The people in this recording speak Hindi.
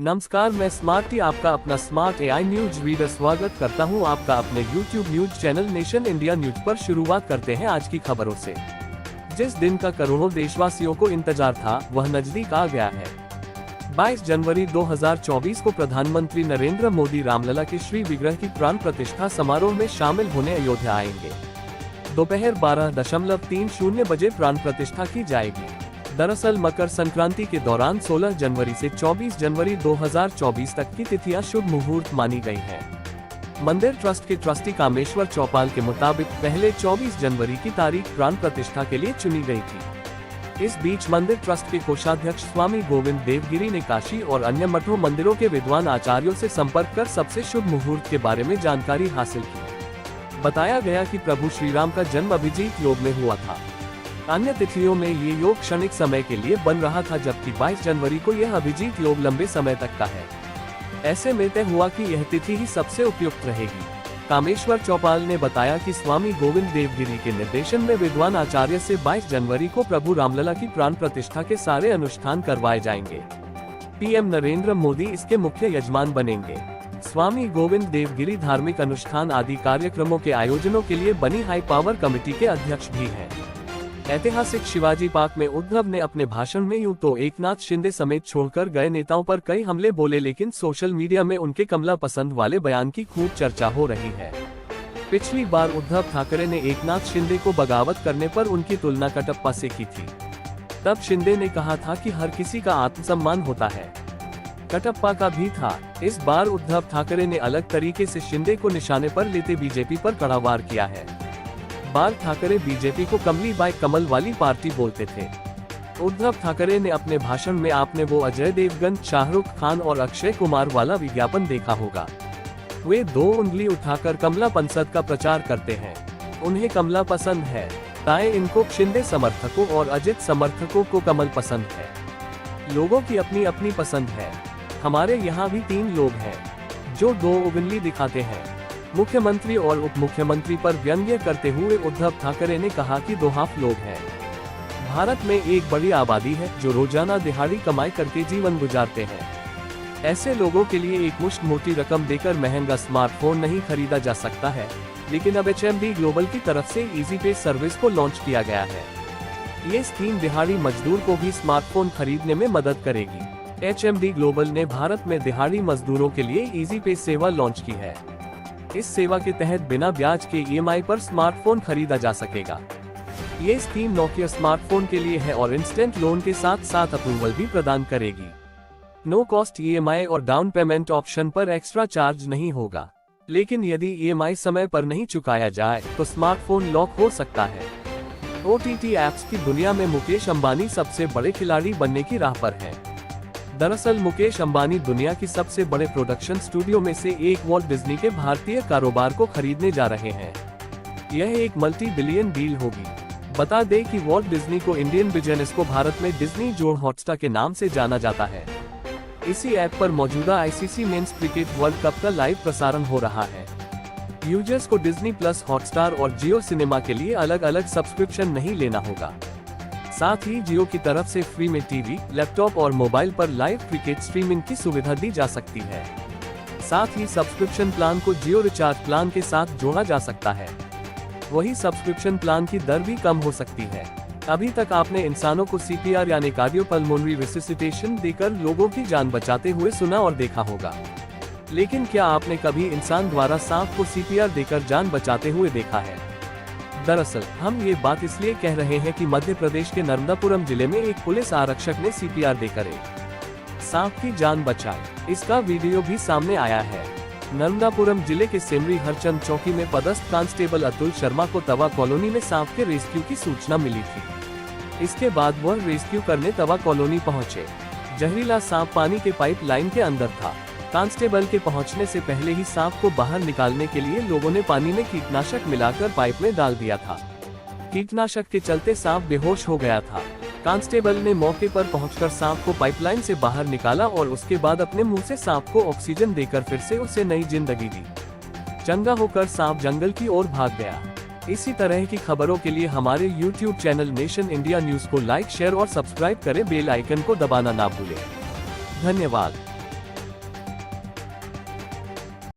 नमस्कार, मैं स्मार्टी आपका अपना स्मार्ट एआई न्यूज रीडर स्वागत करता हूं आपका अपने YouTube news channel nation India news पर। शुरुआत करते हैं आज की खबरों से। जिस दिन का करोड़ों देशवासियों को इंतजार था वह नजदीक आ गया है। 22 जनवरी 2024 को प्रधानमंत्री नरेंद्र मोदी रामलला के श्री विग्रह की प्राण प्रतिष्ठा समारोह में शामिल होने अयोध्या आएंगे। दोपहर 12:30 बजे प्राण प्रतिष्ठा की जाएगी। दरअसल मकर संक्रांति के दौरान 16 जनवरी से 24 जनवरी 2024 तक की तिथियां शुभ मुहूर्त मानी गई हैं। मंदिर ट्रस्ट के ट्रस्टी कामेश्वर चौपाल के मुताबिक पहले 24 जनवरी की तारीख प्राण प्रतिष्ठा के लिए चुनी गई थी। इस बीच मंदिर ट्रस्ट के कोषाध्यक्ष स्वामी गोविंद देवगिरी ने काशी और अन्य मठों मंदिरों के विद्वान आचार्यों से संपर्क कर सबसे शुभ मुहूर्त के बारे में जानकारी हासिल की। बताया गया कि प्रभु श्रीराम का जन्म अभिजीत योग में हुआ था। अन्य तिथियों में ये योग क्षणिक समय के लिए बन रहा था, जबकि 22 जनवरी को यह अभिजीत योग लंबे समय तक का है। ऐसे में तय हुआ कि यह तिथि ही सबसे उपयुक्त रहेगी। कामेश्वर चौपाल ने बताया कि स्वामी गोविंद देवगिरी के निर्देशन में विद्वान आचार्य से 22 जनवरी को प्रभु रामलला की प्राण प्रतिष्ठा के सारे अनुष्ठान करवाए जाएंगे। पीएम नरेंद्र मोदी इसके मुख्य यजमान बनेंगे। स्वामी गोविंद देवगिरी धार्मिक अनुष्ठान आदि कार्यक्रमों के आयोजनों के लिए बनी हाई पावर कमेटी के अध्यक्ष भी हैं। ऐतिहासिक शिवाजी पार्क में उद्धव ने अपने भाषण में यूं तो एकनाथ शिंदे समेत छोड़कर गए नेताओं पर कई हमले बोले, लेकिन सोशल मीडिया में उनके कमला पसंद वाले बयान की खूब चर्चा हो रही है। पिछली बार उद्धव ठाकरे ने एकनाथ शिंदे को बगावत करने पर उनकी तुलना कटप्पा से की थी। तब शिंदे ने कहा था कि हर किसी का आत्मसम्मान होता है, कटप्पा का भी था। इस बार उद्धव ठाकरे ने अलग तरीके से शिंदे को निशाने पर लेते बीजेपी पर कड़ा वार किया है। बाल ठाकरे बीजेपी को कमली बाई कमल वाली पार्टी बोलते थे। उद्धव ठाकरे ने अपने भाषण में आपने वो अजय देवगन, शाहरुख खान और अक्षय कुमार वाला विज्ञापन देखा होगा। वे 2 उंगली उठाकर कमला पंसद का प्रचार करते हैं। उन्हें कमला पसंद है, ताए इनको शिंदे समर्थकों और अजित समर्थकों को कमल पसंद है। लोगों की अपनी अपनी पसंद है। हमारे यहाँ भी 3 लोग हैं जो 2 उंगली दिखाते हैं। मुख्यमंत्री और उप मुख्यमंत्री पर व्यंग्य करते हुए उद्धव ठाकरे ने कहा कि 2 हाफ लोग हैं। भारत में एक बड़ी आबादी है जो रोजाना दिहाड़ी कमाई करके जीवन गुजारते हैं। ऐसे लोगों के लिए एक मुश्त मोटी रकम देकर महंगा स्मार्टफोन नहीं खरीदा जा सकता है, लेकिन अब HMD ग्लोबल की तरफ से इजी पे सर्विस को लॉन्च किया गया है। ये स्कीम दिहाड़ी मजदूर को भी स्मार्टफोन खरीदने में मदद करेगी। HMD ग्लोबल ने भारत में दिहाड़ी मजदूरों के लिए इजी पे सेवा लॉन्च की है। इस सेवा के तहत बिना ब्याज के EMI पर स्मार्टफोन खरीदा जा सकेगा। ये स्कीम नोकिया स्मार्टफोन के लिए है और इंस्टेंट लोन के साथ साथ अप्रूवल भी प्रदान करेगी। नो कॉस्ट EMI और डाउन पेमेंट ऑप्शन पर एक्स्ट्रा चार्ज नहीं होगा, लेकिन यदि EMI समय पर नहीं चुकाया जाए तो स्मार्टफोन लॉक हो सकता है। OTT ऐप्स की दुनिया में मुकेश अंबानी सबसे बड़े खिलाड़ी बनने की राह पर है। दरअसल मुकेश अंबानी दुनिया की सबसे बड़े प्रोडक्शन स्टूडियो में से एक वॉल्ट डिज्नी के भारतीय कारोबार को खरीदने जा रहे हैं। यह एक मल्टी बिलियन डील होगी। बता दें कि वॉल्ट डिज्नी को इंडियन बिजनेस को भारत में डिज्नी जोड़ हॉटस्टार के नाम से जाना जाता है। इसी ऐप पर मौजूदा ICC men's cricket world cup का लाइव प्रसारण हो रहा है। यूजर्स को डिज्नी प्लस, हॉटस्टार और जियो सिनेमा के लिए अलग अलग सब्सक्रिप्शन नहीं लेना होगा। साथ ही जियो की तरफ से फ्री में टीवी, लैपटॉप और मोबाइल पर लाइव क्रिकेट स्ट्रीमिंग की सुविधा दी जा सकती है। साथ ही सब्सक्रिप्शन प्लान को जियो रिचार्ज प्लान के साथ जोड़ा जा सकता है। वही सब्सक्रिप्शन प्लान की दर भी कम हो सकती है। अभी तक आपने इंसानों को CPR यानी कार्डियोपल्मोनरी रिससिटेशन देकर लोगों की जान बचाते हुए सुना और देखा होगा, लेकिन क्या आपने कभी इंसान द्वारा सांप को CPR देकर जान बचाते हुए देखा है? दरअसल हम ये बात इसलिए कह रहे हैं कि मध्य प्रदेश के नर्मदापुरम जिले में एक पुलिस आरक्षक ने CPR देकर एक सांप की जान बचाई। इसका वीडियो भी सामने आया है। नर्मदापुरम जिले के सेमरी हरचंद चौकी में पदस्थ कांस्टेबल अतुल शर्मा को तवा कॉलोनी में सांप के रेस्क्यू की सूचना मिली थी। इसके बाद वह रेस्क्यू करने तवा कॉलोनी पहुंचे। जहरीला सांप पानी के पाइप लाइन के अंदर था। कांस्टेबल के पहुंचने से पहले ही सांप को बाहर निकालने के लिए लोगों ने पानी में कीटनाशक मिलाकर पाइप में डाल दिया था। कीटनाशक के चलते सांप बेहोश हो गया था। कांस्टेबल ने मौके पर पहुंचकर सांप को पाइपलाइन से बाहर निकाला और उसके बाद अपने मुंह से सांप को ऑक्सीजन देकर फिर से उसे नई जिंदगी दी। चंगा होकर सांप जंगल की ओर भाग गया। इसी तरह की खबरों के लिए हमारे YouTube channel nation India news को लाइक, शेयर और सब्सक्राइब करें। बेल आइकन को दबाना ना भूलें। धन्यवाद।